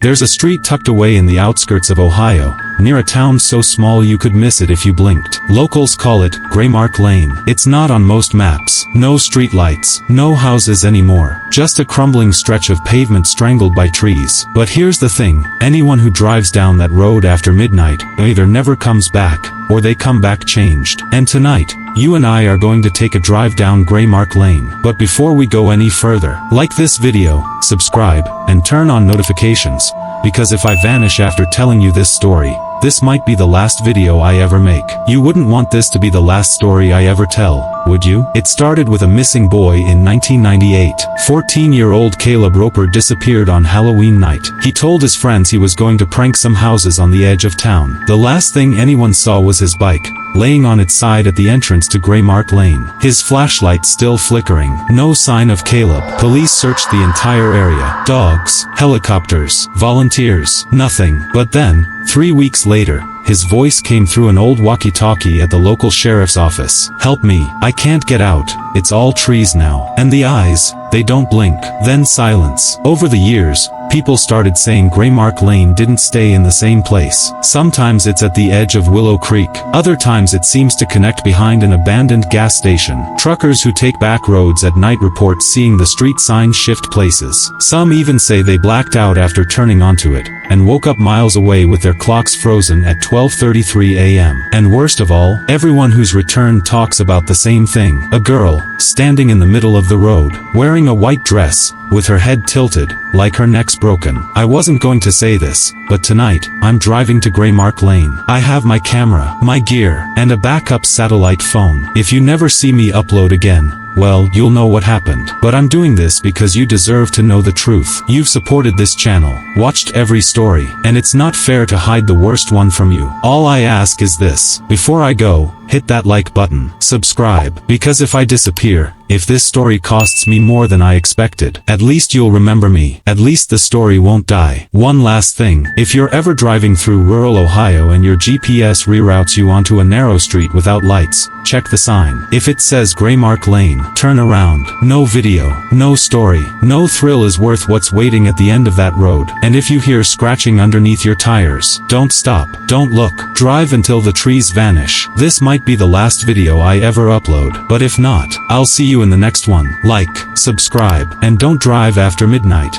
There's a street tucked away in the outskirts of Ohio, near a town so small you could miss it if you blinked. Locals call it Graymark Lane. It's not on most maps. No street lights, no houses anymore. Just a crumbling stretch of pavement strangled by trees. But here's the thing, anyone who drives down that road after midnight either never comes back, or they come back changed. And tonight, you and I are going to take a drive down Graymark Lane. But before we go any further, like this video, subscribe, and turn on notifications, because if I vanish after telling you this story, this might be the last video I ever make. You wouldn't want this to be the last story I ever tell, would you? It started with a missing boy in 1998. 14-year-old Caleb Roper disappeared on Halloween night. He told his friends he was going to prank some houses on the edge of town. The last thing anyone saw was his bike, laying on its side at the entrance to Graymark Lane. His flashlight still flickering. No sign of Caleb. Police searched the entire area. Dogs, helicopters, volunteers, nothing. But then, 3 weeks later, his voice came through an old walkie-talkie at the local sheriff's office. "Help me, I can't get out, it's all trees now." And the eyes, they don't blink. Then silence. Over the years, people started saying Graymark Lane didn't stay in the same place. Sometimes it's at the edge of Willow Creek. Other times it seems to connect behind an abandoned gas station. Truckers who take back roads at night report seeing the street sign shift places. Some even say they blacked out after turning onto it, and woke up miles away with their clocks frozen at 12:33 a.m. And worst of all, everyone who's returned talks about the same thing. A girl, standing in the middle of the road, wearing a white dress, with her head tilted, like her neck's broken. I wasn't going to say this, but tonight, I'm driving to Graymark Lane. I have my camera, my gear, and a backup satellite phone. If you never see me upload again, well, you'll know what happened. But I'm doing this because you deserve to know the truth. You've supported this channel, watched every story, and it's not fair to hide the worst one from you. All I ask is this: before I go, hit that like button, subscribe, because if I disappear, if this story costs me more than I expected, at least you'll remember me. At least the story won't die. One last thing, if you're ever driving through rural Ohio and your GPS reroutes you onto a narrow street without lights, check the sign. If it says Graymark Lane, turn around. No video, no story, no thrill is worth what's waiting at the end of that road. And if you hear scratching underneath your tires, don't stop, don't look, drive until the trees vanish. This might be the last video I ever upload, but if not, I'll see you in the next one. Like, subscribe, and don't drive after midnight.